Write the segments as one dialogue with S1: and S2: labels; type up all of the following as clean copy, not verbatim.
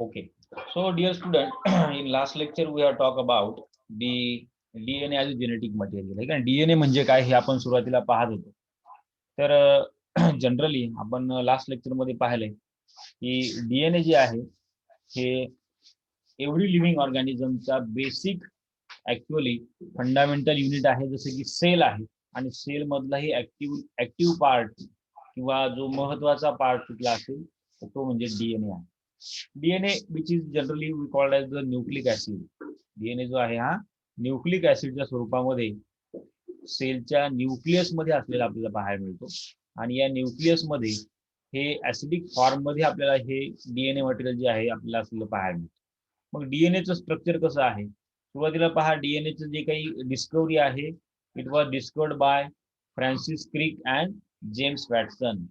S1: Okay. So, dear student, in last lecture we have talked about the DNA as a genetic material. आहे का DNA म्हणजे काय हे आपण सुरुवातीला पाहत होतो. तर जनरली आपण लास्ट लेक्चर मध्ये पाहिले की DNA जे आहे हे एव्हरी लिव्हिंग ऑर्गॅनिझमचा बेसिक ऍक्च्युअली फंडामेंटल युनिट आहे, जसं की सेल आहे आणि सेल मधलाही ऍक्टिव्ह पार्ट किंवा जो महत्वाचा पार्ट कुठला असेल तर तो म्हणजे DNA आहे. DNA which is generally we called as the nucleic acid. DNA जो आहे हा न्यूक्लिक ऍसिडच्या स्वरूपामध्ये सेलच्या न्यूक्लियस मध्ये असलेला आपल्याला पाहायला मिळतो आणि या न्यूक्लियस मध्ये हे ऍसिडिक फॉर्म मध्ये आपल्याला हे DNA मटेरियल जे आहे आपल्याला असलेलं पाहायला मिळतं. मग डीएनएचं स्ट्रक्चर कसं आहे? सुरुवातीला पहा, डीएनएचं जे काही डिस्कवरी आहे it was discovered by Francis cricket and James Watson.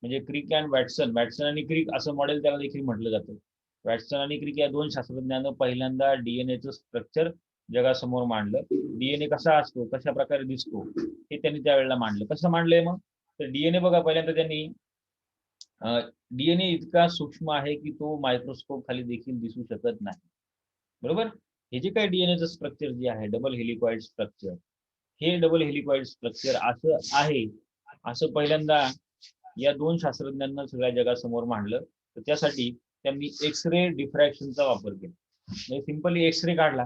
S1: म्हणजे क्रिक अँड वॅटसन आणि क्रिक असं मॉडेल त्याला देखील म्हटलं जातं. वॅटसन आणि क्रिक या दोन शास्त्रज्ञांना पहिल्यांदा डीएनएचं स्ट्रक्चर जगासमोर मांडलं. डीएनए कसा असतो, कशा प्रकारे दिसतो हे त्यांनी त्यावेळेला मांडलं. कसं मांडलंय मग? तर डीएनए बघा, पहिल्यांदा त्यांनी डीएनए इतका सूक्ष्म आहे की तो मायक्रोस्कोप खाली देखील दिसू शकत नाही. बरोबर. हे जे काही डीएनएचं स्ट्रक्चर जे आहे डबल हेलिकॉइड स्ट्रक्चर, हे डबल हेलिकॉइड स्ट्रक्चर असं आहे असं पहिल्यांदा या दोन शास्त्रज्ञांना सगळ्या जगासमोर मांडलं. तर त्यासाठी त्यांनी एक्सरे डिफ्रॅक्शनचा वापर केला. म्हणजे सिंपली एक्सरे काढला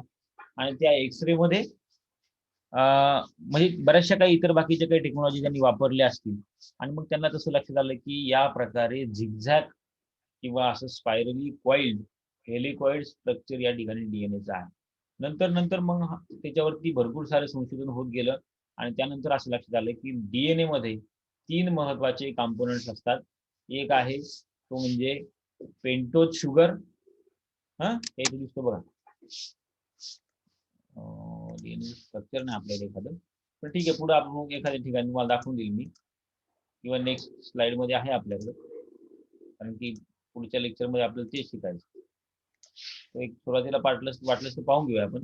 S1: आणि त्या एक्सरे मध्ये म्हणजे बऱ्याचशा काही इतर बाकीच्या काही टेक्नॉलॉजी त्यांनी वापरल्या असतील आणि मग त्यांना तसं लक्षात आलं की या प्रकारे झिगझॅग किंवा असं स्पायरली कॉइल्ड हेलिकॉइड स्ट्रक्चर या ठिकाणी डीएनएचं आहे. नंतर मग त्याच्यावरती भरपूर सारे संशोधन होत गेलं आणि त्यानंतर असं लक्षात आलं की डीएनए मध्ये 3 महत्वाचे कंपोनेंट्स असतात. एक आहे तो म्हणजे पेंटोज शुगर. हे दिसतो बघा, डीएनए स्ट्रक्चर नाही आपल्याला एखादं, पण ठीक आहे, पुढे आपण एखाद्या ठिकाणी तुम्हाला दाखवून देईल मी किंवा नेक्स्ट स्लाइड मध्ये आहे आपल्याकडे, कारण की पुढच्या लेक्चर मध्ये आपल्याला तेच शिकायचं. तर एक सुरुवातीला वाटलंच तर पाहून घेऊया आपण.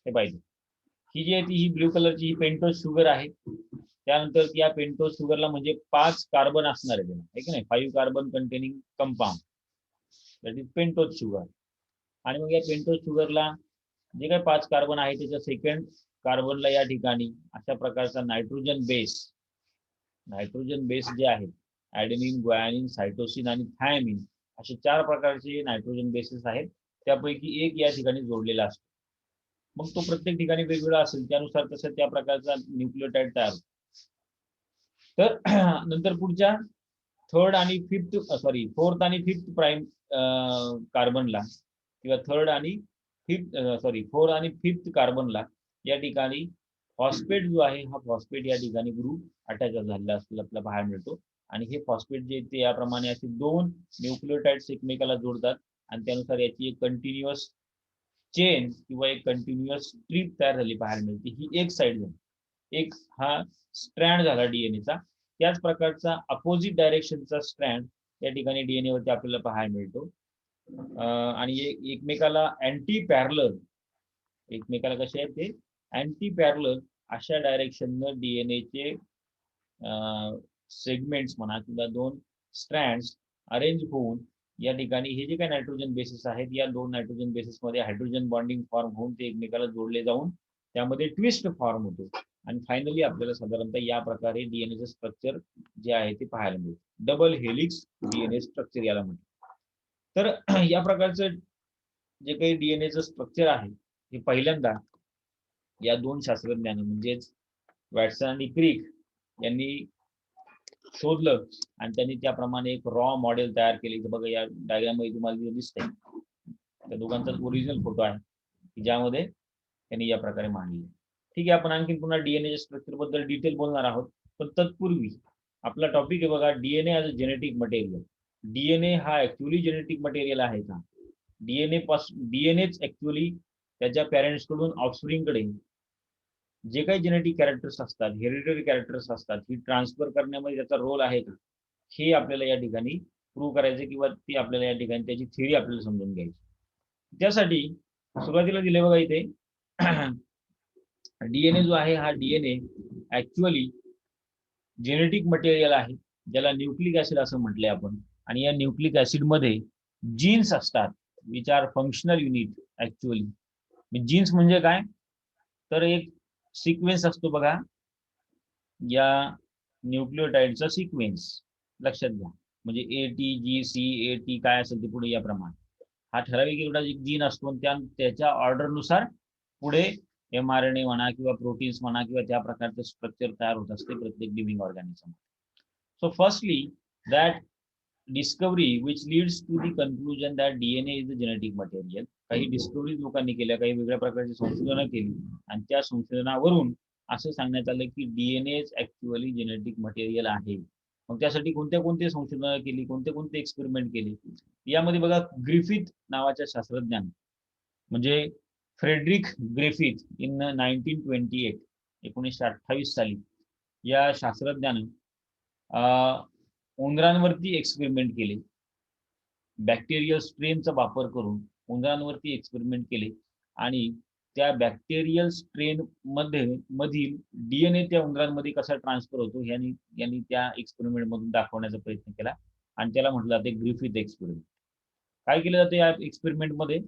S1: हे पाहिजे ही जी आहे ती ही ब्ल्यू कलरची ही पेंटोज शुगर आहे. त्यानंतर या पेंटोज शुगरला म्हणजे 5 कार्बन असणार आहे त्याला, आहे की नाही, 5 carbon containing compound, that is pentose sugar. आणि मग या पेंटोज शुगरला जे काही 5 कार्बन आहे त्याच्या सेकंड कार्बनला या ठिकाणी अशा प्रकारचा नायट्रोजन बेस जे आहेत ऍडेनिन, ग्वायानिन, सायटोसिन आणि थायमिन असे 4 प्रकारचे नायट्रोजन बेसेस आहेत. त्यापैकी एक या ठिकाणी जोडलेला असतो. मग तो प्रत्येक ठिकाणी वेगवेगळा असेल त्यानुसार तसं त्या प्रकारचा न्यूक्लियोटाइड तयार होतो. तर नंतर पुढच्या फोर्थ आणि फिफ्थ प्राईम कार्बनला किंवा फोर्थ आणि फिफ्थ कार्बनला या ठिकाणी फॉस्फेट जो आहे हा फॉस्फेट या ठिकाणी ग्रुप अटॅच झालेला असलेला आपल्याला पाहायला मिळतो. आणि हे फॉस्फेट जे ते याप्रमाणे असे 2 न्यूक्लियोटाइड्स एकमेकाला जोडतात आणि त्यानुसार याची एक कंटिन्युअस चेन किंवा एक कंटिन्युअस स्ट्रीप तयार झाली पाहायला मिळते. ही एक साइड झाली, एक हा स्ट्रँड झाला डीएनएचा. त्याच प्रकारचा अपोजिट डायरेक्शनचा स्ट्रँड या ठिकाणी डीएनए वरती आपल्याला पाहायला मिळतो. आणि एकमेकाला कसे आहेत ते अँटी पॅरलल अशा डायरेक्शननं डीएनएचे सेगमेंट्स म्हणा किंवा 2 स्ट्रँड्स अरेंज होऊन या ठिकाणी हे जे काही नायट्रोजन बेसिस आहेत या 2 नायट्रोजन बेसिस मध्ये हायड्रोजन बॉन्डिंग फॉर्म होऊन ते एकमेकाला जोडले जाऊन त्यामध्ये ट्विस्ट फॉर्म होतो आणि फायनली आपल्याला साधारणतः या प्रकारे डीएनएचं स्ट्रक्चर जे आहे ते पाहायला मिळतं. डबल हेलिक्स डीएनए स्ट्रक्चर याला म्हणतात. तर या प्रकारचं जे काही डीएनएचं स्ट्रक्चर आहे हे पहिल्यांदा या 2 शास्त्रज्ञांनी म्हणजेच वॅटसन आणि क्रिक यांनी शोधलं आणि त्यांनी त्याप्रमाणे एक रॉ मॉडेल तयार केले. बघा या डायग्राम मध्ये तुम्हाला दिसतंय त्या दोघांचा ओरिजिनल फोटो आहे ज्यामध्ये त्यांनी या प्रकारे मांडले. ठीक आहे, आपण आणखी पुन्हा डीएनए स्ट्रक्चर बद्दल डिटेल बोलणार आहोत, पण तत्पूर्वी आपला टॉपिक आहे बघा DNA as a genetic material. DNA हा ऍक्च्युअली जेनेटिक मटेरियल आहे का? डीएनएच ऍक्च्युअली त्याच्या पॅरेंट्स कडून ऑफस्प्रिंग कडे जे काही जेनेटिक कॅरेक्टर्स असतात, हेरिडिटरी कॅरेक्टर्स असतात, ही ट्रान्सफर करण्यामध्ये त्याचा रोल आहे का हे आपल्याला या ठिकाणी प्रूव्ह करायचं किंवा ती आपल्याला या ठिकाणी त्याची थिअरी आपल्याला समजून घ्यायची. त्यासाठी सुरुवातीला दिले बघा इथे डीएनए जो आहे हा डीएनए ऍक्च्युअली जेनेटिक मटेरियल आहे ज्याला न्यूक्लिक ऍसिड असं म्हटलंय आपण. आणि या न्यूक्लिक ऍसिड मध्ये जीन्स असतात which are functional unit actually. Genes म्हणजे काय, तर एक सिक्वेन्स असतो बघा, या न्यूक्लिओटाइडचा सिक्वेन्स लक्षात घ्या. म्हणजे ATGC AT काय असेल ते पुढे याप्रमाणे हा ठराविक एवढा जीन असतो आणि त्याच्या ऑर्डरनुसार पुढे mRNA म्हणा किंवा प्रोटीन्स म्हणा किंवा त्या प्रकारचं स्ट्रक्चर तयार होत असते प्रत्येक living organism. So firstly that discovery which leads to the conclusion that DNA is the genetic material. काही डिस्कवरी लोकांनी केल्या, काही वेगळ्या प्रकारची संशोधनं केली आणि त्या संशोधनावरून असं सांगण्यात आलं की DNA ऍक्च्युअली जेनेटिक मटेरियल आहे. मग त्यासाठी कोणते संशोधनं केली, कोणते एक्सपेरिमेंट केले, यामध्ये बघा ग्रिफिथ नावाच्या शास्त्रज्ञान म्हणजे फ्रेडरिक ग्रिफिथ इन 1928 1928 साली या शास्त्रज्ञानं उंदरांवरती एक्सपेरिमेंट केले. बॅक्टेरियल स्ट्रेनचा वापर करून उंदरांवरती एक्सपेरिमेंट केले आणि त्या बॅक्टेरियल स्ट्रेन मधील DNA त्या उंदरांमध्ये कसा ट्रान्सफर होतो यांनी त्या एक्सपेरिमेंट मधून दाखवण्याचा प्रयत्न केला आणि त्याला म्हटलं जाते ग्रिफिथ एक्सपेरिमेंट. काय केलं जातं या एक्सपेरिमेंट मध्ये,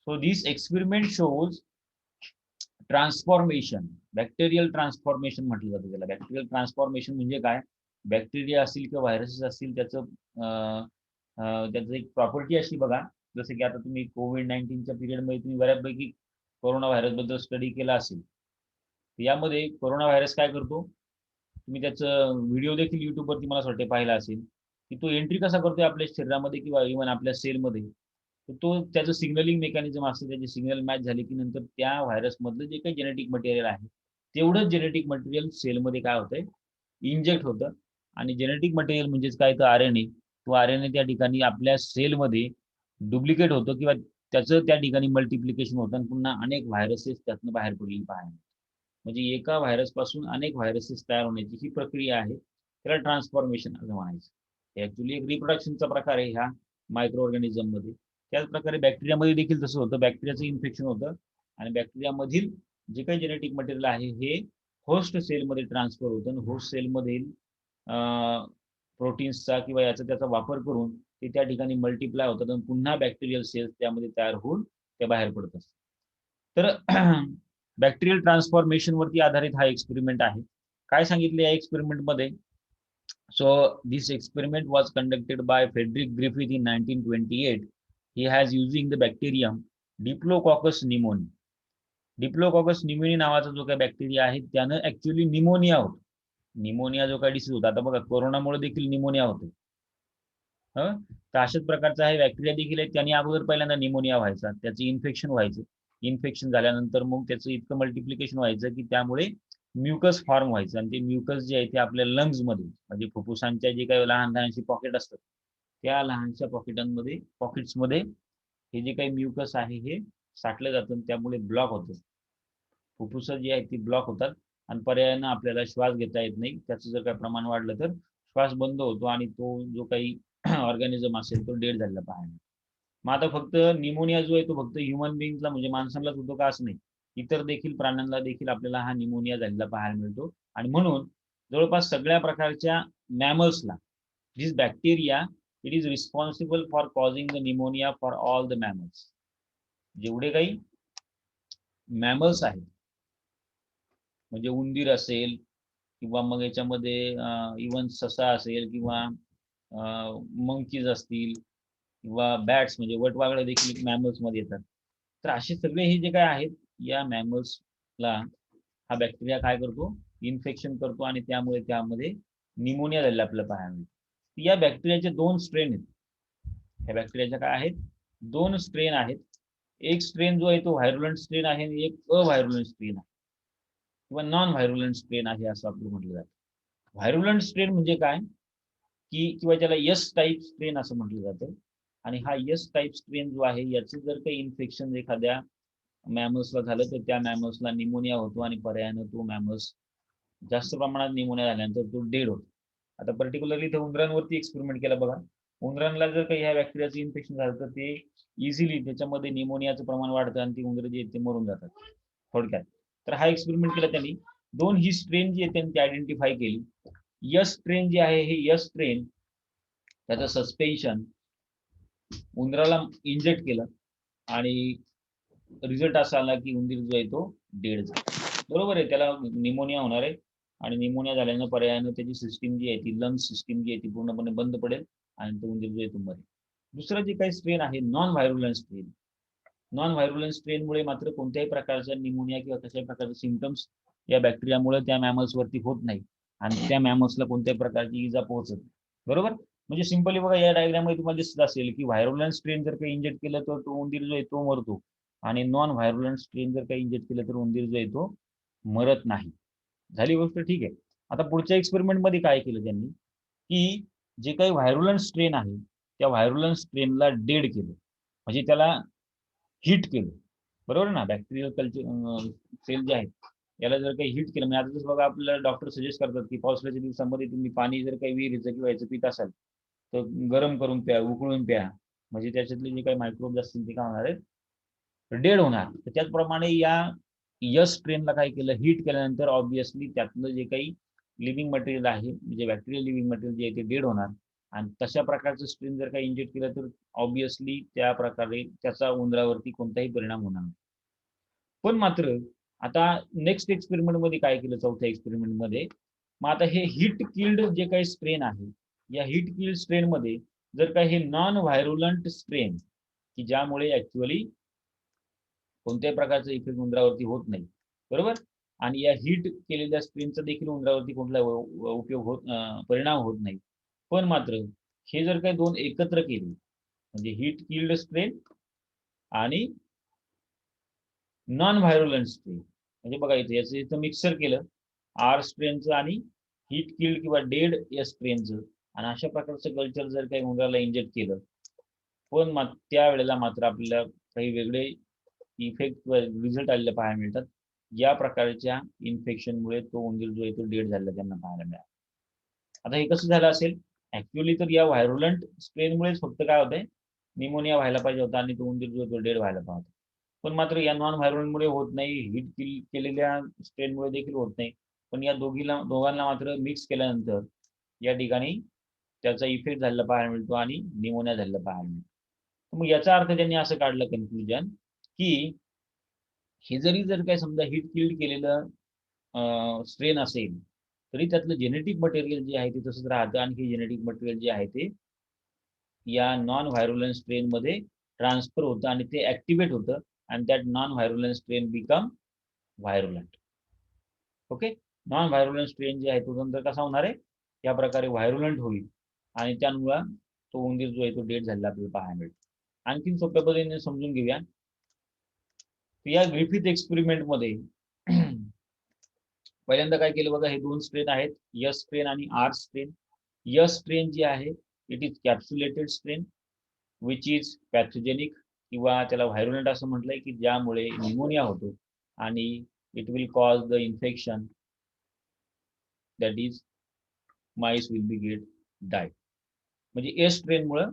S1: so this experiment shows transformation, bacterial transformation म्हटलं जातं त्याला. बॅक्टेरियल ट्रान्सफॉर्मेशन म्हणजे काय, बॅक्टेरिया असतील किंवा व्हायरसेस असतील त्याचं एक प्रॉपर्टी अशी बघा, जसं की आता तुम्ही COVID-19च्या पिरियडमध्ये तुम्ही बऱ्यापैकी कोरोना व्हायरस बद्दल स्टडी केला असेल. यामध्ये कोरोना व्हायरस काय करतो, तुम्ही त्याचं व्हिडिओ देखील युट्यूबवरती मला वाटते पाहिला असेल की तो एंट्री कसा करतोय आपल्या शरीरामध्ये किंवा इव्हन आपल्या सेलमध्ये. तो त्याचं सिग्नलिंग मेकॅनिझम असतं, त्याचे सिग्नल मॅच झाले की नंतर त्या व्हायरस मधलं जे काही जेनेटिक मटेरियल आहे तेवढंच जेनेटिक मटेरियल सेलमध्ये काय होतंय, इंजेक्ट होतं. आणि जेनेटिक मटेरियल म्हणजेच काय, तर RNA. तो RNA त्या ठिकाणी आपल्या सेलमध्ये डुप्लिकेट होतं किंवा त्याचं त्या ठिकाणी मल्टिप्लिकेशन होतं आणि पुन्हा अनेक व्हायरसेस त्यातनं बाहेर पडलेली पाहायला. म्हणजे एका व्हायरस पासून अनेक व्हायरसेस तयार होण्याची ही प्रक्रिया आहे, त्याला ट्रान्सफॉर्मेशन असं म्हणायचं. ऍक्च्युअली एक रिप्रोडक्शनचा प्रकार आहे ह्या मायक्रो ऑर्गॅनिझम मध्ये. त्याच प्रकारे बॅक्टेरियामध्ये देखील तसं होतं, बॅक्टेरियाचं इन्फेक्शन होतं आणि बॅक्टेरियामधील जे काही जेनेटिक मटेरियल आहे हे होस्ट सेलमध्ये ट्रान्सफर होतं आणि होस्ट सेलमधील प्रोटीन्सचा किंवा याचा त्याचा वापर करून ते त्या ठिकाणी मल्टिप्लाय होतात आणि पुन्हा बॅक्टेरियल सेल्स त्यामध्ये तयार होऊन ते बाहेर पडत असतात. तर बॅक्टेरियल ट्रान्सफॉर्मेशन वरती आधारित हा एक्सपेरिमेंट आहे. काय सांगितलं या एक्सपेरिमेंट मध्ये, so this experiment was conducted by Frederick Griffith in 1928. He has using the bacterium Diplococcus pneumoniae. Diplococcus pneumoniae नावाचा जो काही बॅक्टेरिया आहे त्यानं ऍक्च्युअली निमोनिया होतो. निमोनिया जो काही डिसीज होता, आता बघा कोरोनामुळे देखील निमोनिया होते. तर अशाच प्रकारचा आहे बॅक्टेरिया देखील आहे, त्यांनी अगोदर पहिल्यांदा निमोनिया व्हायचा, त्याचं इन्फेक्शन व्हायचं. इन्फेक्शन झाल्यानंतर मग त्याचं इतकं मल्टिप्लिकेशन व्हायचं की त्यामुळे म्युकस फॉर्म व्हायचं आणि ते म्युकस जे आहे ते आपल्या लंग्स मध्ये म्हणजे फुफ्फुसांच्या जे काही लहान लहानशी पॉकेट असतात त्या लहानशा पॉकेट्समध्ये हे जे काही म्युकस आहे हे साठलं जातं आणि त्यामुळे ब्लॉक होतं. फुफ्फुस जी आहेत ती ब्लॉक होतात आणि पर्यायानं आपल्याला श्वास घेता येत नाही. त्याचं जर काही प्रमाण वाढलं तर श्वास बंद होतो आणि तो जो काही ऑर्गॅनिझम असेल तो डेड झालेला पाहायला. मग आता फक्त निमोनिया जो आहे तो फक्त ह्युमन बिंगला म्हणजे माणसांनाच होतो का असं नाही, इतर देखील प्राण्यांना देखील आपल्याला हा निमोनिया झालेला पाहायला मिळतो. आणि म्हणून जवळपास सगळ्या प्रकारच्या मॅमल्सला this bacteria it is responsible for causing the pneumonia for all the mammals. जेवढे काही मॅमल्स आहेत म्हणजे उंदीर असेल किंवा मग याच्यामध्ये इवन ससा असेल किंवा मंकीज असतील किंवा बॅट्स म्हणजे वटवाघळं देखील मॅमल्स मध्ये येतात. तर असे सगळे हे जे काय आहेत या मॅमल्सला हा बॅक्टेरिया काय करतो, इन्फेक्शन करतो आणि त्यामुळे त्यामध्ये निमोनिया झालेला आपल्याला पाहायला मिळतो. या बॅक्टेरियाचे दोन स्ट्रेन आहेत. ह्या बॅक्टेरियाच्या काय आहेत, दोन स्ट्रेन आहेत. एक स्ट्रेन जो आहे तो व्हायरुलंट स्ट्रेन आहे आणि एक अव्हायरुलंट स्ट्रेन आहे किंवा नॉन व्हायरुलंट स्ट्रेन आहे असं आपलं म्हटलं जातं. व्हायरुलंट स्ट्रेन म्हणजे काय की किंवा त्याला यस टाईप स्ट्रेन असं म्हटलं जातं. आणि हा यस टाईप स्ट्रेन जो आहे याचं जर काही इन्फेक्शन एखाद्या मॅमल्सला झालं तर त्या मॅमल्सला निमोनिया होतो आणि पर्यायानं तो मॅमल्स जास्त प्रमाणात निमोनिया झाल्यानंतर तो डेड होतो. आता पर्टिक्युलरली इथे उंदरांवरती एक्सपेरिमेंट केला बघा. उंदरांना जर काही ह्या बॅक्टेरियाचं इन्फेक्शन झालं तर ते इझिली त्याच्यामध्ये निमोनियाचं प्रमाण वाढतं आणि ती उंदरं जे आहेत ते मरून जातात थोडक्यात. तर हा एक्सपेरिमेंट केला त्यांनी. दोन ही स्ट्रेन जी आहे त्यांनी आयडेंटिफाय केली. यस स्ट्रेन जे आहे हे यस स्ट्रेन त्याचं सस्पेन्शन उंदराला इंजेक्ट केलं आणि रिझल्ट असा आला की उंदीर जो आहे तो डेड झाला. बरोबर आहे, त्याला निमोनिया होणार आहे आणि निमोनिया झाल्यानं पर्यायानं त्याची सिस्टीम जी आहे ती लंग सिस्टीम जी आहे ती पूर्णपणे बंद पडेल आणि तो उंदीर जो आहे तो मरेल. दुसरं जे काही स्ट्रेन आहे नॉन व्हायरुलंट स्ट्रेन. नॉन व्हायरुलंट स्ट्रेनमुळे मात्र कोणत्याही प्रकारचा निमोनिया किंवा कशाही प्रकारचे सिम्पटम्स या बॅक्टेरियामुळे त्या मॅमल्सवरती होत नाही आणि त्या मॅमल्सला कोणत्याही प्रकारची इजा पोहोचत नाही. बरोबर, म्हणजे सिंपली बघा या डायग्राम मध्ये तुम्हाला दिसत असेल की व्हायरुलंट स्ट्रेन जर काही इंजेक्ट केलं तर तो उंदीर जो आहे तो मरतो आणि नॉन व्हायरुलंट स्ट्रेन जर काही इंजेक्ट केलं तर उंदीर जो आहे तो मरत नाही. झाली गोष्ट, ठीक आहे. आता पुढच्या एक्सपेरिमेंट मध्ये काय केलं त्यांनी की जे काही व्हायरुलंट स्ट्रेन आहे त्या व्हायरुलंट स्ट्रेनला डेड केलं, म्हणजे त्याला हिट केलं. बरोबर ना, बॅक्टेरियल कल्चर सेल जे आहेत याला जर काही हिट केलं, म्हणजे आता जसं बघा आपल्याला डॉक्टर सजेस्ट करतात की पावसाळ्याच्या दिवसामध्ये तुम्ही पाणी जर काही विहिरीचं किंवा याचं पित असाल तर गरम करून प्या, उकळून प्या, म्हणजे त्याच्यातले जे काही मायक्रोब्स असतील ते काय होणार आहे, डेड होणार. तर त्याचप्रमाणे या यस स्ट्रेनला काय केलं, हिट केल्यानंतर ऑब्विसली त्यातलं जे काही लिव्हिंग मटेरियल आहे म्हणजे बॅक्टेरियल लिव्हिंग मटेरियल जे आहे ते डेड होणार आणि तशा प्रकारचं स्ट्रेन जर काही इंजेक्ट केलं तर ऑब्विसली त्या प्रकारे त्याचा उंदरावरती कोणताही परिणाम होणार नाही. पण मात्र आता नेक्स्ट एक्सपेरिमेंट मध्ये काय केलं, चौथ्या एक्सपेरिमेंट मध्ये मग आता हे हिट किल्ड जे काही स्ट्रेन आहे या हिट किल्ड स्ट्रेन मध्ये जर का हे नॉन व्हायरुलंट स्ट्रेन की ज्यामुळे ऍक्च्युअली कोणत्याही प्रकारचा इफेक्ट उंदरावरती होत नाही, बरोबर, आणि या हिट केलेल्या स्ट्रेनचा देखील उंदरावरती कोणताही उपयोग परिणाम होत नाही. पण मात्र हे जर काही दोन एकत्र केले म्हणजे हिट किल्ड स्ट्रेन आणि नॉन व्हायरुलंट स्ट्रेन, म्हणजे बघा इथे याचं इथं मिक्सर केलं आर स्ट्रेनचं आणि हीट किल्ड किंवा डेड या स्ट्रेनचं आणि अशा प्रकारचं कल्चर जर काही उंदराला इंजेक्ट केलं पण त्यावेळेला मात्र आपल्याला काही वेगळे इफेक्ट किंवा रिझल्ट आलेले पाहायला मिळतात. या प्रकारच्या इन्फेक्शनमुळे तो उंदीर जो आहे तो डेड झालेला त्यांना पाहायला मिळाला. आता हे कसं झालं असेल, ऍक्च्युअली तर या व्हायरुलंट स्ट्रेनमुळेच फक्त काय होतंय, निमोनिया व्हायला पाहिजे होता आणि तो उंदीर जो तो डेड व्हायला पाहिजे. पण मात्र या नॉन व्हायरुलंटमुळे होत नाही, हिट किल केलेल्या स्ट्रेनमुळे देखील होत नाही. पण या दोघांना मात्र मिक्स केल्यानंतर या ठिकाणी त्याचा इफेक्ट झालेला पाहायला मिळतो आणि निमोनिया झालेला पाहायला मिळतो. मग याचा अर्थ त्यांनी असं काढलं कन्क्लुजन की हे जर काय समजा हिट किल्ड केलेलं स्ट्रेन असेल तरी त्यातलं जेनेटिक मटेरियल जे आहे ते तसंच राहतं आणि हे जेनेटिक मटेरियल जे आहे ते या नॉन व्हायरुलंट स्ट्रेन मध्ये ट्रान्सफर होतं आणि ते ऍक्टिव्हेट होतं आणि त्यात non virulent strain become virulent. Okay, non virulent strain जे आहे तो नंतर कसा होणार आहे, या प्रकारे व्हायरुलंट होईल आणि त्यामुळे तो उंदीर जो आहे तो डेड झालेला आपल्याला पाहायला मिळतो. आणखीन सोप्या पद्धतीने समजून घेऊया. या ग्रिफिथ एक्सपेरिमेंट मध्ये पहिल्यांदा काय केलं बघा, हे दोन स्ट्रेन आहेत यस स्ट्रेन आणि आर स्ट्रेन. यस स्ट्रेन जी आहे it is capsulated strain which is pathogenic किंवा त्याला व्हायरुलंट असं म्हटलंय की ज्यामुळे निमोनिया होतो आणि it will cause the infection that is mice will be get die. म्हणजे एस स्ट्रेनमुळे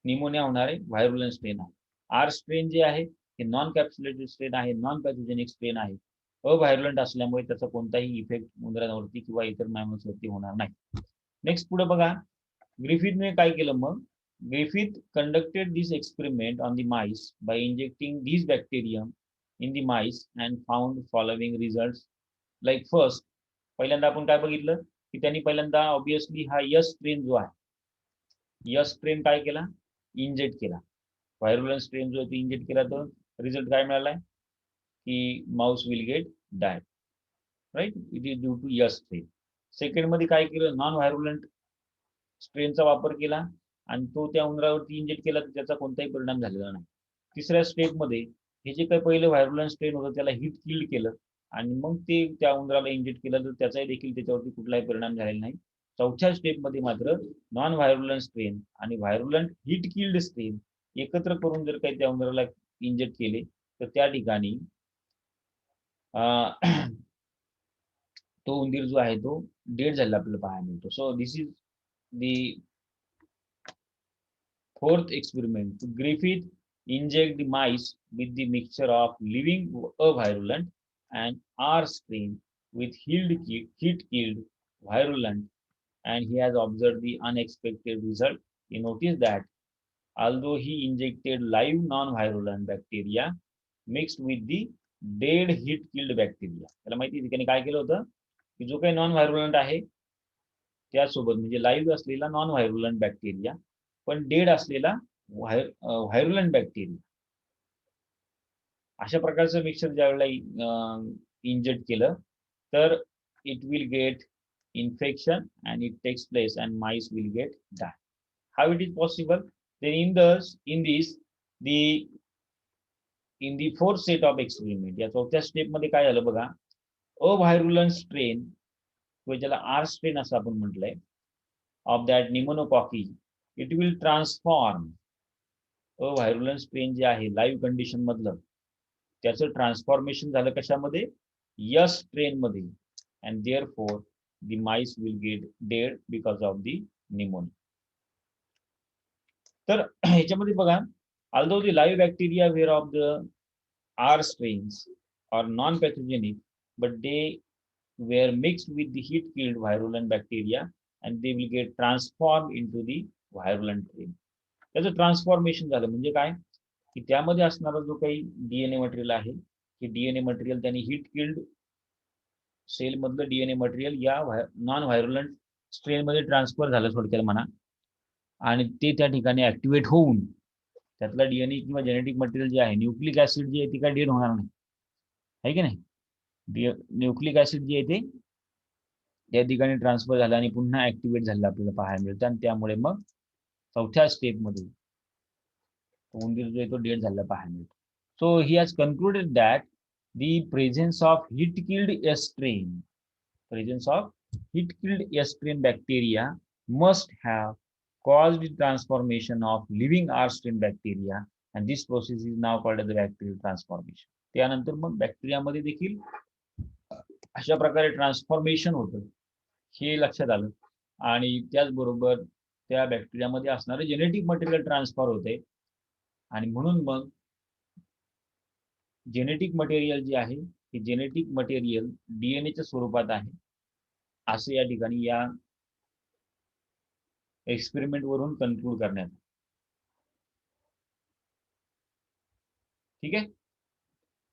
S1: निमोनिया होणार आहे, व्हायरुलंट स्ट्रेन आहे. आर स्ट्रेन जे आहे हे नॉन कॅप्सुलेटेड स्ट्रेन आहे, नॉन पॅथोजेनिक स्ट्रेन आहे, अव्हायरुलंट असल्यामुळे त्याचा कोणताही इफेक्ट उंदरांवरती किंवा इतर मॅमल्सवरती होणार नाही. नेक्स्ट पुढे बघा, ग्रिफिथने काय केलं मग, Griffith conducted this experiment on the mice by injecting these bacterium in the mice and found following results. Like first, पहिल्यांदा आपण काय बघितलं की त्यांनी पहिल्यांदा ऑब्विसली हा यस स्ट्रेन जो आहे यस स्ट्रेन काय केला, इंजेक्ट केला. व्हायरुलंट स्ट्रेन जो आहे इंजेक्ट केला तर रिझल्ट काय मिळालाय की mouse will get die, right, it is due to S strain. Second मध्ये काय केलं, नॉन व्हायरुलंट स्ट्रेनचा वापर केला आणि तो त्या उंदरावरती इंजेक्ट केला तर त्याचा कोणताही परिणाम झालेला नाही. तिसऱ्या स्टेपमध्ये हे जे काही पहिलं व्हायरुलंट स्ट्रेन होतं त्याला हिट किल्ड केलं आणि मग ते त्या उंदराला इंजेक्ट केलं तर त्याचाही देखील त्याच्यावरती कुठलाही परिणाम झालेला नाही. चौथ्या स्टेपमध्ये मात्र नॉन व्हायरुलंट स्ट्रेन आणि व्हायरुलंट हिट किल्ड स्ट्रेन एकत्र करून जर काही त्या उंदराला इंजेक्ट केले तर त्या ठिकाणी तो उंदीर जो आहे तो डेड झालेला आपल्याला पाहायला मिळतो. So this is the fourth experiment. Griffith inject the mice with the mixture of living virulent and R strain with heat-killed virulent, and he has observed the unexpected result. He noticed that although he injected live non-virulent bacteria mixed with the dead heat killed bacteria. त्याला माहिती आहे त्याने काय केलं होतं की जो काही नॉन व्हायरुलंट आहे त्यासोबत म्हणजे लाईव्ह असलेला नॉन व्हायरुलंट बॅक्टेरिया पण डेड असलेला व्हायरुलंट बॅक्टेरिया अशा प्रकारचं मिक्सर ज्यावेळेला इंजेक्ट केलं तर it will gate infection and it takes place and mice will get die. How it is possible? Then in this the in the fourth set of experiment या चौथ्या step मध्ये काय झालं बघा अव्हायरुलंट स्ट्रेन किंवा ज्याला आर स्ट्रेन असं आपण म्हटलंय of that pneumococci it will transform avirulent strain जे आहे लाईव्ह कंडिशन मधलं त्याचं ट्रान्सफॉर्मेशन झालं कशामध्ये यस स्ट्रेन मध्ये and therefore the mice will get dead because of the pneumonia. तर ह्याच्यामध्ये बघा although the live bacteria were of the R strains or non-pathogenic, but they were mixed with the heat-killed virulent bacteria and they will get transformed into the virulent strain. त्याचं transformation झालं म्हणजे काय की त्यामध्ये असणारा जो काही डीएनए मटेरियल आहे की डीएनए मटेरियल त्यांनी हीट किल्ड सेल मधलं डीएनए मटेरियल या नॉन व्हायरुलंट स्ट्रेन मध्ये ट्रान्सफर झालं थोडक्यात म्हणा आणि ते त्या ठिकाणी ऍक्टिव्हेट होऊन त्यातला डीएनए किंवा जेनेटिक मटेरियल जे आहे न्यूक्लिक ऍसिड जे आहे ती काय डेड होणार नाही आहे की नाही न्यूक्लिक ऍसिड जे आहे ते त्या ठिकाणी ट्रान्सफर झालं आणि पुन्हा ऍक्टिव्हेट झालं आपल्याला पाहायला मिळतं आणि त्यामुळे मग चौथ्या स्टेप मध्ये उंदीर जो आहे तो डेड झालेला पाहायला मिळतो. So he has concluded that the presence of heat-killed S strain bacteria must have caused the transformation of living R strain bacteria and this process is now called as the bacterial transformation. त्यानंतर मग बॅक्टेरियामध्ये देखील अशा प्रकारे transformation होतं हे लक्षात आलं आणि त्याचबरोबर त्या बॅक्टेरियामध्ये असणारे जेनेटिक मटेरियल ट्रान्सफर होते आणि म्हणून मग जेनेटिक मटेरियल जे आहे हे जेनेटिक मटेरियल डीएनएच्या स्वरूपात आहे असं या ठिकाणी या एक्सपेरिमेंट वरून कन्क्लूड करण्यात ठीक आहे.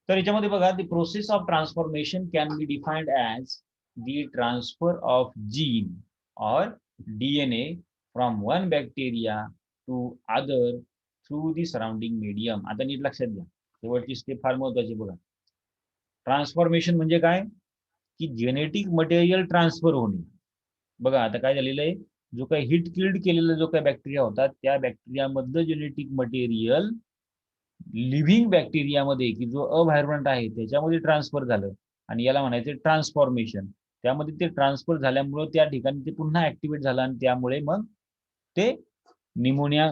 S1: तर याच्यामध्ये बघा the process of transformation can be defined as the transfer of gene or DNA from one bacteria to other through the surrounding medium. आता नीट लक्षात घ्या शेवटची स्टेप फार महत्वाची बघा. ट्रान्सफॉर्मेशन म्हणजे काय की जेनेटिक मटेरियल ट्रान्सफर होणे. बघा आता काय झालेलं आहे जो काही हिट किल्ड केलेला जो काही बॅक्टेरिया होता त्या बॅक्टेरियामधलं जेनेटिक मटेरियल लिव्हिंग बॅक्टेरियामध्ये की जो अव्हायरंट आहे त्याच्यामध्ये ट्रान्सफर झालं आणि याला म्हणायचं ट्रान्सफॉर्मेशन. त्यामध्ये ते ट्रान्सफर झाल्यामुळे त्या ठिकाणी ते पुन्हा ऍक्टिव्हेट झालं आणि त्यामुळे मग ते निमोनिया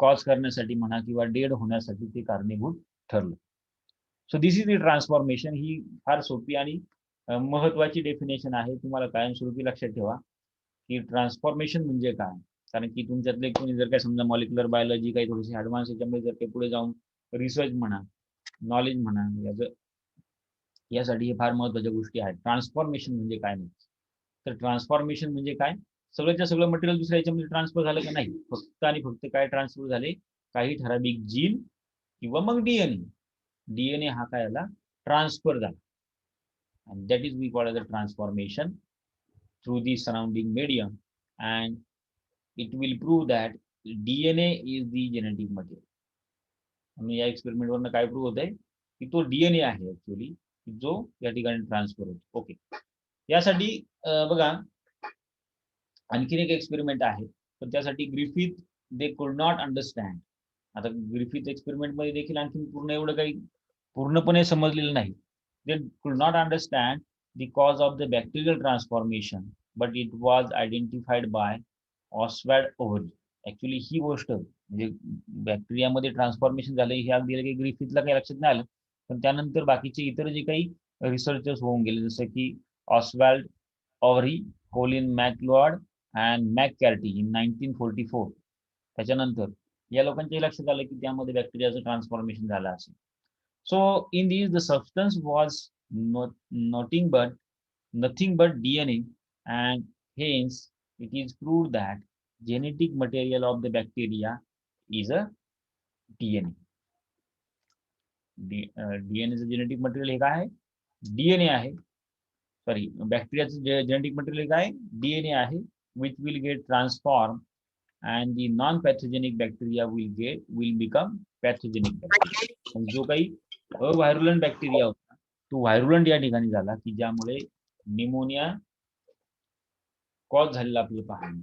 S1: कॉज करण्यासाठी म्हणा किंवा डेड होण्यासाठी ते कारणीभूत ठरलं. So this is the transformation. ही फार सोपी आणि महत्वाची डेफिनेशन आहे. तुम्हाला कायमस्वरूपी लक्षात ठेवा की ट्रान्सफॉर्मेशन म्हणजे काय. कारण की तुमच्यातले कोणी जर काय समजा मॉलिक्युलर बायोलॉजी काही थोडीशी ऍडव्हान्स याच्यामध्ये जर काही पुढे जाऊन रिसर्च म्हणा नॉलेज म्हणा यासाठी हे फार महत्वाच्या गोष्टी आहेत. ट्रान्सफॉर्मेशन म्हणजे काय नाही तर ट्रान्सफॉर्मेशन म्हणजे काय सगळ्याच्या सगळं मटेरियल दुसऱ्या याच्यामध्ये ट्रान्सफर झालं का नाही फक्त आणि फक्त काय ट्रान्सफर झाले काही ठराविक जीन किंवा मग डीएनए हा काय याला ट्रान्सफर झाला and that is we call as a transformation through the surrounding medium and it will prove that DNA is the genetic material. आणि या एक्सपेरिमेंट वरनं काय प्रूव्ह होत आहे की तो डीएनए आहे ऍक्च्युअली जो या ठिकाणी ट्रान्सफर होतो. ओके यासाठी बघा आणखीन एक एक्सपेरिमेंट आहे पण त्यासाठी Griffith they could not understand. आता ग्रिफिथ एक्सपेरिमेंट मध्ये देखील आणखी पूर्ण एवढं काही पूर्णपणे समजलेलं नाही. They could not understand the cause of the bacterial transformation, but it was identified by Oswald Ovary. Actually ही गोष्ट म्हणजे बॅक्टेरियामध्ये ट्रान्सफॉर्मेशन झालं हे अगदी काही ग्रिफिथला काही लक्षात नाही आलं पण त्यानंतर बाकीचे इतर जे काही रिसर्चर्स होऊन गेले जसं की ऑस्वाल्ड ऑव्हरी कोलिन मॅकलॉड अँड मॅककॅर्टी इन 1944 त्याच्यानंतर या लोकांच्याही लक्षात आलं की त्यामध्ये बॅक्टेरियाचं ट्रान्सफॉर्मेशन झालं असेल. So in these the substance was nothing but DNA and hence it is proved that genetic material of the bacteria is a DNA. डीएनएचं जेनेटिक मटेरियल हे काय आहे? डीएनए आहे. सॉरी, बॅक्टेरियाचं जेनेटिक मटेरियल काय आहे? डीएनए आहे, which will get transform and the non-pathogenic bacteria will become pathogenic bacteria. जो काही अव्हायरुलंट बॅक्टेरिया होता तो व्हायरुलंट या ठिकाणी झाला की ज्यामुळे निमोनिया कॉज झालेला आपल्याला पाहायला.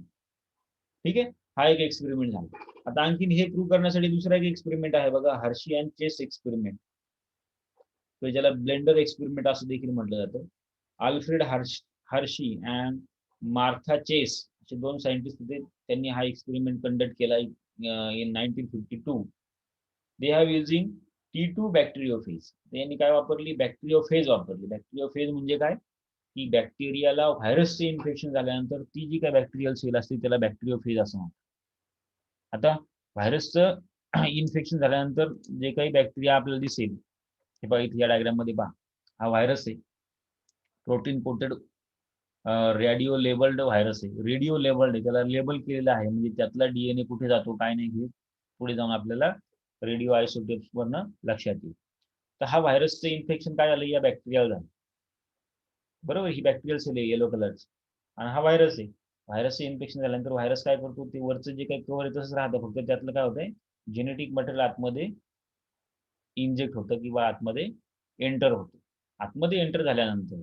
S1: ठीक आहे, हा एक एक्सपेरिमेंट झाला. आता आणखीन हे प्रूव्ह करण्यासाठी दुसरा एक एक्सपेरिमेंट आहे बघा, हर्शी अँड चेस एक्सपेरिमेंट, तो ज्याला ब्लेंडर एक्सपेरिमेंट असं देखील म्हटलं जातं. Alfred Hershey and Martha Chase असे दोन सायंटिस्ट होते, त्यांनी हा एक्सपेरिमेंट कंडक्ट केला in 1952. They have using T2 bacteriophage. त्यांनी काय वापरली? बॅक्टेरियोफेज वापरली. बॅक्टेरियोफेज म्हणजे काय की बॅक्टेरियाला व्हायरसचे इन्फेक्शन झाल्यानंतर ती जी काय बॅक्टेरियल सेल असते त्याला बॅक्टेरियोफेज असं म्हणतात. आता व्हायरसचं इन्फेक्शन झाल्यानंतर जे काही बॅक्टेरिया आपल्याला दिसेल, हे बघा इथे या डायग्राम मध्ये पहा, हा व्हायरस आहे, protein coated radio labelled virus आहे. रेडिओ लेबल्ड आहे, त्याला लेबल केलेलं आहे, म्हणजे त्यातला डीएनए कुठे जातो काय नाही हे पुढे जाऊन आपल्याला रेडिओ आयसोटेप्स वरनं लक्षात येईल. तर हा व्हायरसचं इन्फेक्शन काय झालं? या बॅक्टेरियाला झालं, बरोबर. ही बॅक्टेरियल सेल आहे येलो कलरची आणि हा व्हायरस आहे. व्हायरसचं इन्फेक्शन झाल्यानंतर व्हायरस काय करतो? ते वरचं जे काही कव्हर आहे तसंच राहतं, फक्त त्यातलं काय होतंय? जेनेटिक मटेरियल आतमध्ये इंजेक्ट होतं किंवा आतमध्ये एंटर होतं. आतमध्ये एंटर झाल्यानंतर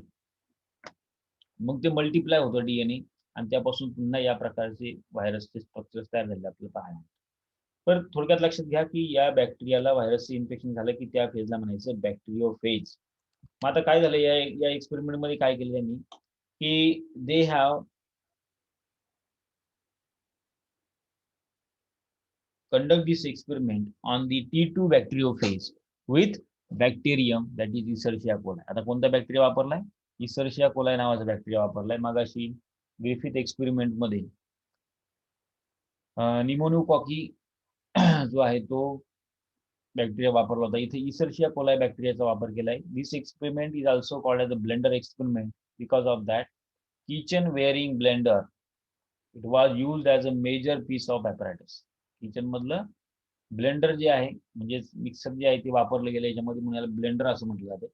S1: मग ते मल्टिप्लाय होतं डीएनए आणि त्यापासून पुन्हा या प्रकारचे व्हायरसचे स्ट्रक्चर्स तयार झाले आपल्याला पाहायला. पण थोडक्यात लक्षात घ्या की या बॅक्टेरियाला व्हायरसचे इन्फेक्शन झालं की त्या फेजला म्हणायचं बॅक्टेरियोफेज. मग आता काय झालं या एक्सपेरिमेंट मध्ये काय केलं त्यांनी की they have conduct this experiment on the T2 bacteriophage with bacterium that is Escherichia coli. आता कोणता बॅक्टेरिया वापरलाय? Escherichia coli नावाचा बॅक्टेरिया वापरलाय. मगाशी ग्रिफिथ एक्सपेरिमेंट मध्ये निमोनोकॉकी जो आहे तो बॅक्टेरिया वापरला होता. इथे Escherichia coli बॅक्टेरियाचा वापर केलाय. This experiment is also called as a blender experiment because of that kitchen Waring blender it was used as a major piece of apparatus. Kitchen मधलं ब्लेंडर जे आहे म्हणजे मिक्सर जे आहे ते वापरलं गेलं, याच्यामध्ये म्हणून ब्लेंडर असं म्हटलं जाते.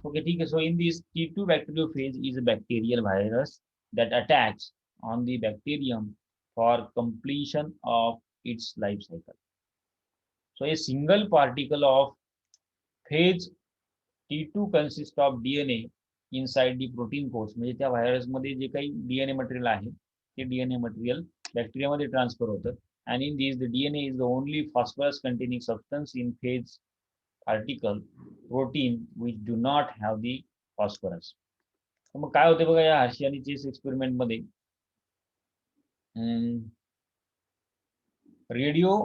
S1: ओके, ठीक आहे. So in this T2 bacteriophage is a bacterial virus that attacks on the bacterium for completion of its life cycle. So a single particle of phage T2 consists of DNA inside the protein course. म्हणजे त्या व्हायरसमध्ये जे काही DNA material आहे ते DNA material बॅक्टेरियामध्ये transfer होतं. And in these, the DNA is the only phosphorus-containing substance in phage particle protein which do not have the phosphorus. तर मग काय होते बघा या हर्शी आणि चेस एक्सपेरिमेंट मध्ये रेडिओ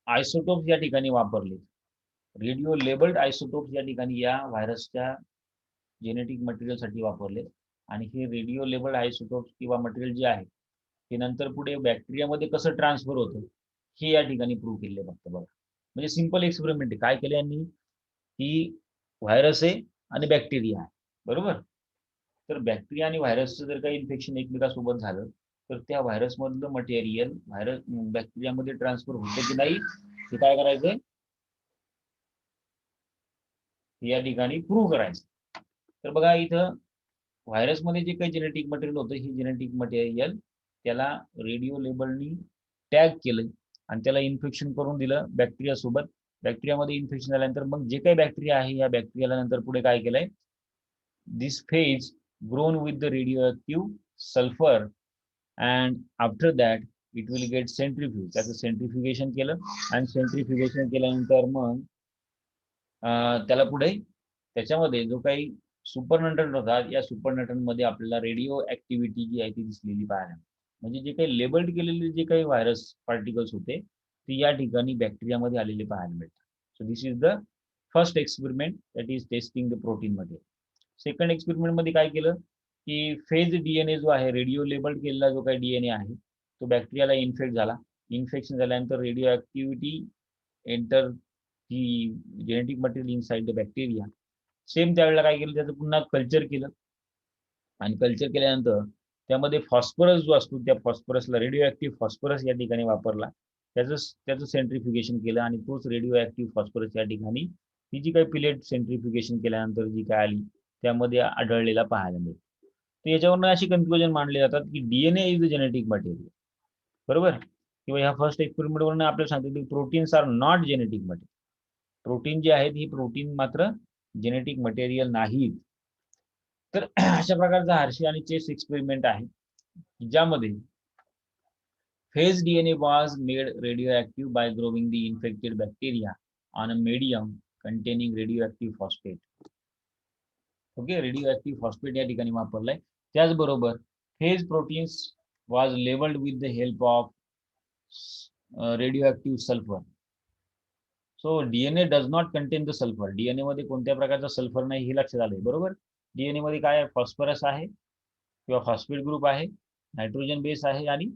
S1: आयसोटोप्स या ठिकाणी वापरले. रेडिओ लेबल्ड आयसोटोप्स या ठिकाणी या व्हायरसच्या जेनेटिक मटेरियलसाठी वापरले आणि हे रेडिओ लेबल्ड आयसोटोप्स किंवा मटेरियल जे आहे ते नंतर पुढे बॅक्टेरियामध्ये कसं ट्रान्सफर होतं हे या ठिकाणी प्रूव्ह केले फक्त बघा. म्हणजे सिंपल एक्सपेरिमेंट आहे. काय केलं यांनी की व्हायरस आहे आणि बॅक्टेरिया आहे, बरोबर. तर बॅक्टेरिया आणि व्हायरसचं जर काही इन्फेक्शन एकमेकासोबत झालं तर त्या व्हायरस मधलं मटेरियल व्हायरस बॅक्टेरियामध्ये ट्रान्सफर होतं की नाही हे काय करायचंय या ठिकाणी प्रूव्ह करायचं. तर बघा इथं व्हायरसमध्ये जे काही जेनेटिक मटेरियल होतं हे जेनेटिक मटेरियल त्याला रेडिओ लेबलनी टॅग केलं आणि त्याला इन्फेक्शन करून दिलं बॅक्टेरिया सोबत. बॅक्टेरियामध्ये इन्फेक्शन झाल्यानंतर मग जे काही बॅक्टेरिया आहे या बॅक्टेरियाला नंतर पुढे काय केलंय, this phage grown with the radio sulphur and after that it will get centrifuge. त्याचं सेंट्रिफ्युगेशन केलं आणि सेंट्रिफ्युगेशन केल्यानंतर मग त्याला पुढे त्याच्यामध्ये जो काही सुपरनटन होतात या सुपरनटन मध्ये आपल्याला रेडिओ ऍक्टिव्हिटी जी आहे ती दिसलेली पाहायला. म्हणजे जे काही लेबल्ड केलेले जे काही व्हायरस पार्टिकल्स होते ते या ठिकाणी बॅक्टेरियामध्ये आलेले पाहायला मिळतात. So this is the first experiment that is testing the protein मध्ये. सेकंड एक्सपेरिमेंट मध्ये काय केलं की फेज डीएनए जो आहे रेडिओ लेबल्ड केलेला जो काही डीएनए आहे तो बॅक्टेरियाला इन्फेक्ट झाला. इन्फेक्शन झाल्यानंतर radio activity enter he genetic material inside the bacteria. Same त्यावेळेला काय केलं त्याचं पुन्हा कल्चर केलं आणि कल्चर केल्यानंतर त्यामध्ये फॉस्फरस जो असतो त्या फॉस्फरसला रेडिओ ऍक्टिव्ह फॉस्फरस या ठिकाणी वापरला त्याचं सेंट्रिफ्युगेशन केलं आणि तोच रेडिओ ऍक्टिव्ह फॉस्फरस या ठिकाणी ही जी काही पिलेट सेंट्रिफ्युगेशन केल्यानंतर जी काय आली त्यामध्ये आढळलेला पाहायला मिळतो. तर याच्यावरून अशी कन्क्लुजन मांडले जातात की DNA is the genetic material, बरोबर, किंवा ह्या फर्स्ट एक्सपेरिमेंटवरून आपल्याला सांगतो की proteins are not genetic material. Protein जे आहेत ही प्रोटीन मात्र जेनेटिक मटेरियल नाहीत. तर अशा प्रकारचा हार्शी आणि चेस एक्सपेरिमेंट आहे ज्यामध्ये phase DNA was made radioactive by growing the infected bacteria on a medium containing radioactive phosphate. Okay, radio phosphate या ठिकाणी वापरलाय. त्याचबरोबर phase proteins was labelled with the help of radio sulphur. So DNA does not content the sulphur. DNA मध्ये कोणत्या प्रकारचा sulphur नाही हे लक्षात आलंय, बरोबर. डीएनए मध्ये काय आहे, फॉस्फरस आहे किंवा फॉस्फेट ग्रुप आहे, नायट्रोजन बेस आहे आणि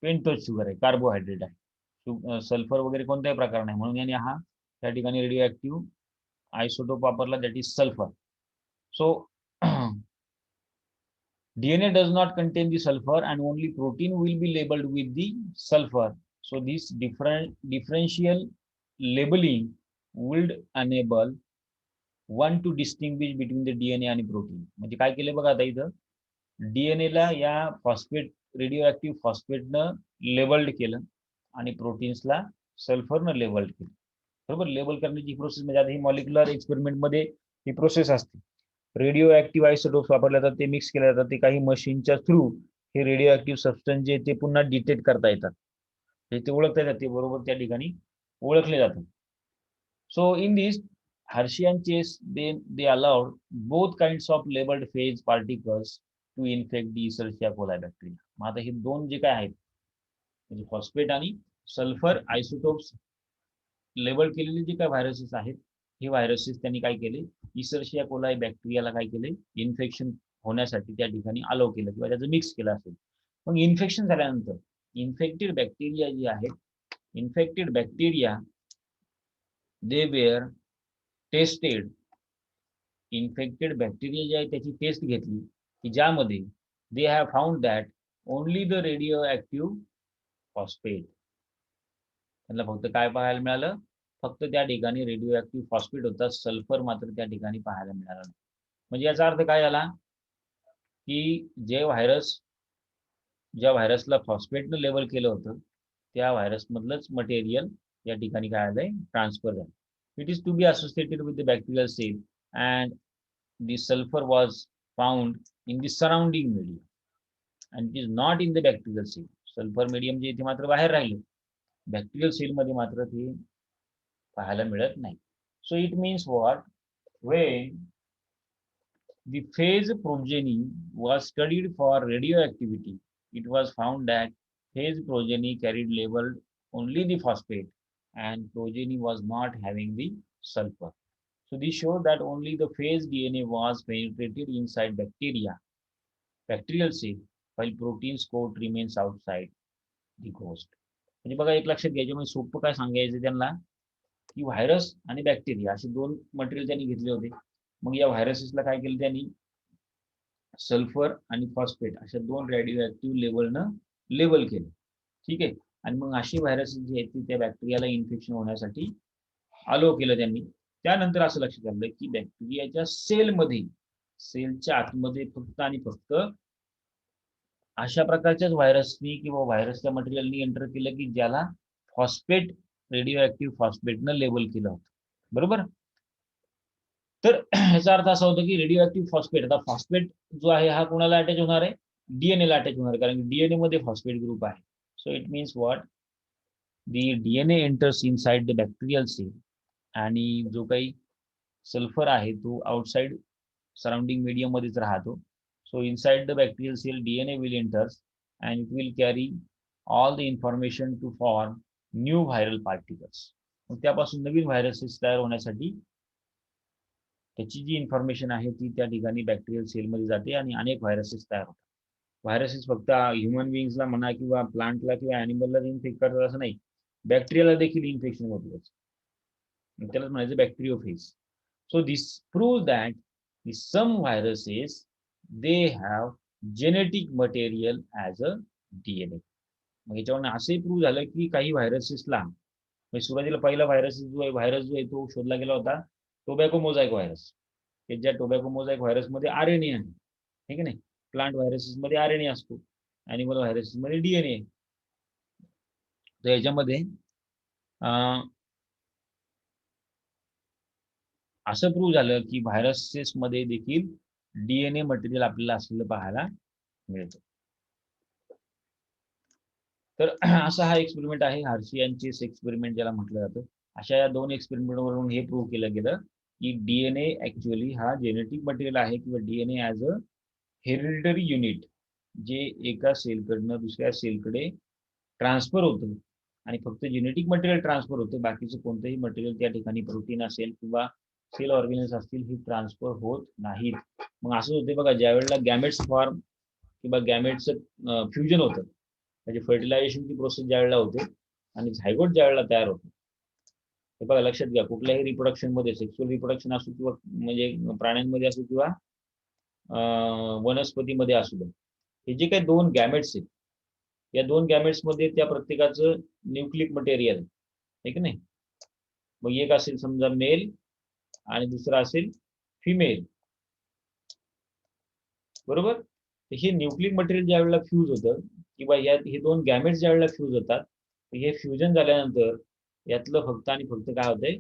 S1: पेंटोज शुगर आहे, कार्बोहायड्रेट आहे. सल्फर वगैरे कोणताही प्रकार नाही, म्हणून यांनी हा त्या ठिकाणी रेडिओ आयसोटोप वापरला, that is sulphur. So DNA does not contain the sulfur and only protein will be labeled with the sulfur. So this differential labeling would enable one to distinguish between the DNA आणि protein. म्हणजे काय केलं बघा आता इथं, DNA ला या phosphate radio फॉस्फेटनं labelled केलं आणि प्रोटीन्सला सल्फरनं लेबल्ड केलं, बरोबर. लेबल करण्याची प्रोसेस म्हणजे आता ही मॉलिक्युलर एक्सपेरिमेंट मध्ये ही प्रोसेस असते. रेडिओ आयसोटोप्स वापरले जातात, ते मिक्स केले जातात, ते काही मशीनच्या थ्रू हे रेडिओ सबस्टन्स जे ते पुन्हा डिटेक्ट करता येतात, ते ओळखता येतात, ते बरोबर त्या ठिकाणी ओळखले जातात. So in this Hershey and Chase, they allowed both kinds of labeled phase particles to infect the Escherichia coli bacteria. मग आता हे दोन जे काय आहेत म्हणजे फॉस्फेट आणि सल्फर आयसोटोप्स लेबल केलेले जे काय व्हायरसेस आहेत, हे व्हायरसेस त्यांनी काय केले, इसर्शिया कोलाई बॅक्टेरियाला काय केले, इन्फेक्शन होण्यासाठी त्या ठिकाणी अलाव केलं किंवा त्याचं मिक्स केलं असेल. मग इन्फेक्शन झाल्यानंतर infected bacteria they were tested. Infected bacteria जे आहे त्याची टेस्ट घेतली की ज्यामध्ये they have found that only the radio phosphate. त्यांना फक्त काय पाहायला मिळालं, फक्त त्या ठिकाणी रेडिओ फॉस्फेट होता, सल्फर मात्र त्या ठिकाणी पाहायला मिळाला नाही. म्हणजे याचा अर्थ काय झाला की ज्या व्हायरसला फॉस्फेटनं लेबल केलं होतं त्या व्हायरसमधलंच मटेरियल या ठिकाणी काय आलंय, ट्रान्सफर झालं. It is to be associated with the bacterial cell and the sulfur was found in the surrounding medium and it is not in the bacterial cell. Sulphur medium जे इथे मात्र बाहेर राहिले, बॅक्टेरियल सेल मध्ये मात्र ते पाहायला मिळत नाही. So it means what, when the phase progeny was studied for radioactivity, it was found that phase progeny carried labeled only the phosphate and progeny was not having the sulfur. So this showed that only the phase DNA was penetrated inside bacterial cell, while protein's coat remains outside the host. म्हणजे बघा एक लक्षात घ्यायचे, म्हणजे सोपं काय सांगायचं त्यांना की व्हायरस आणि बॅक्टेरिया असे दोन मटेरियल त्यांनी घेतले होते. मग या व्हायरसेसला काय केलं त्यांनी, सल्फर आणि फॉस्फेट अशा दोन रेडिओ लेवलनं लेबल केलं, ठीक आहे. आणि मग अशी व्हायरसेस जी आहेत त्या बॅक्टेरियाला इन्फेक्शन होण्यासाठी अलो केलं त्यांनी. त्यानंतर असं लक्षात आलं की बॅक्टेरियाच्या सेलच्या आतमध्ये फक्त आणि फक्त अशा प्रकारच्याच व्हायरसनी किंवा व्हायरसच्या मटेरियलनी एंटर केलं की ज्याला फॉस्फेट रेडिओ फॉस्फेटनं लेबल केलं होतं, बरोबर. तर ह्याचा अर्थ असा होता की रेडिओ फॉस्फेट, आता फॉस्फेट जो आहे हा कोणाला अटॅच होणार आहे, डीएनए ला अटॅच होणार, कारण डीएनए मध्ये फॉस्फेट ग्रुप आहे. So it means what, the DNA enters inside the bacterial cell आणि जो काही सल्फर आहे तो आउटसाइड सराउंडिंग मीडियम मध्येच राहतो. So inside the bacterial cell DNA will enters and it will carry all the information to form new viral particles. मग त्यापासून नवीन viruses तयार होण्यासाठी त्याची जी इन्फॉर्मेशन आहे ती त्या ठिकाणी बॅक्टेरियल सेलमध्ये जाते आणि अनेक व्हायरसेस तयार होतात. व्हायरसेस फक्त ह्युमन बिंग्सला म्हणा किंवा प्लांटला किंवा ॲनिमलला इन्फेक्ट करतात असं नाही, बॅक्टेरियाला देखील इन्फेक्शन होतं, त्यालाच म्हणायचं bacteriophage. So this prove that some viruses they have genetic material as a DNA. मग याच्यावरून असंही प्रूव्ह झालं की काही व्हायरसेसला, म्हणजे सुरुवातीला पहिला व्हायरस जो आहे तो शोधला गेला होता टोबॅको मोझॅइक व्हायरस. की ज्या टोबॅको मोझॅइक व्हायरसमध्ये आरएनए आहे, ठीक आहे नाही. प्लांट व्हायरसेसमध्ये आरएनए असतो, ॲनिमल व्हायरसेसमध्ये डीएनए. तर याच्यामध्ये असं प्रूव्ह झालं की व्हायरसेसमध्ये देखील डीएनए मटेरियल आपल्याला असलेलं पाहायला मिळतं. तर असा हा एक्सपेरिमेंट आहे, हार्शी यांची एक्सपेरिमेंट ज्याला म्हटलं जातं. अशा या 2 एक्सपेरिमेंटवरून हे प्रूव्ह केलं गेलं की डीएनए ऍक्च्युअली हा जेनेटिक मटेरियल आहे किंवा DNA as a hereditary unit, जे एका सेलकडनं दुसऱ्या सेलकडे ट्रान्सफर होतं आणि फक्त जेनेटिक मटेरियल ट्रान्सफर होतं, बाकीचं कोणतंही मटेरियल त्या ठिकाणी प्रोटीन असेल किंवा सेल ऑर्गॅनिल्स असतील हे ट्रान्सफर होत नाहीत. मग असं होते बघा, ज्या वेळेला गॅमेट्स फॉर्म किंवा गॅमेट्सचं फ्युजन होतं, म्हणजे फर्टिलायझेशनची प्रोसेस ज्या वेळेला होते आणि झायगोट ज्या वेळेला तयार होतो, हे बघा लक्षात घ्या, कुठल्याही रिप्रोडक्शन मध्ये, सेक्शुअल रिप्रोडक्शन असो किंवा म्हणजे प्राण्यांमध्ये असो किंवा वनस्पतीमध्ये असू दे, हे जे काही 2 गॅमेट्स आहेत, या 2 गॅमेट्स मध्ये त्या प्रत्येकाचं न्यूक्लिक मटेरियल आहे, ठीक नाही. मग एक असेल समजा मेल आणि दुसरा असेल फिमेल, बरोबर. तर हे न्यूक्लिक मटेरियल ज्या वेळेला फ्यूज होतं किंवा हे 2 गॅमेट्स ज्या वेळेला फ्यूज होतात, हे फ्युजन झाल्यानंतर यातलं फक्त आणि फक्त काय होतंय,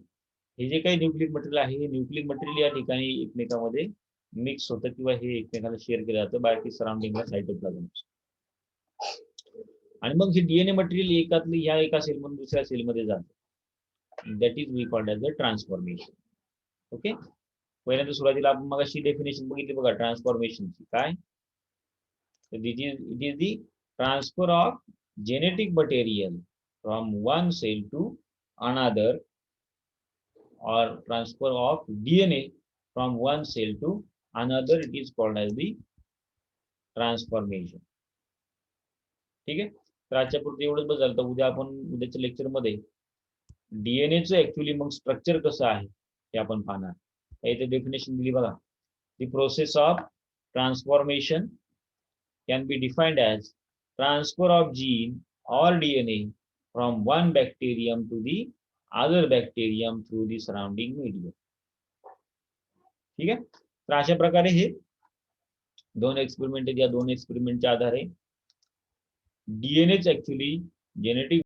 S1: हे जे काही न्यूक्लिक मटेरियल आहे हे न्यूक्लिक मटेरियल या ठिकाणी एकमेकांमध्ये मिक्स होतं किंवा हे एकमेकांना शेअर केलं जातं बाय सराउंडिंगला सायटोप्लाझम. आणि मग हे डीएनए मटेरियल एकातलं ह्या एका सेलमधून दुसऱ्या सेलमध्ये जातं. That is we called as the transformation. Okay. पहिल्यांदा सुरुवातीला आपण मग अशी डेफिनेशन बघितली बघा ट्रान्सफॉर्मेशनची. काय? it is the transfer of genetic material from one cell to another, or transfer of DNA from one cell to another. It is called as the transformation. ठीक आहे. तर आजच्या पुरती एवढंच बदल. तर उद्या आपण उद्याच्या लेक्चरमध्ये डीएनएचं ऍक्च्युअली मग स्ट्रक्चर कसं आहे हे आपण पाहणार. इथे डेफिनेशन दिली बघा. The process of transformation can be defined as transfer of gene or DNA from one bacterium to the other bacterium through the surrounding medium. ठीक आहे. तर अशा प्रकारे हे 2 एक्सपेरिमेंट आहेत. या 2 एक्सपेरिमेंटच्या आधारे डीएनएच ऍक्च्युअली जेनेटिक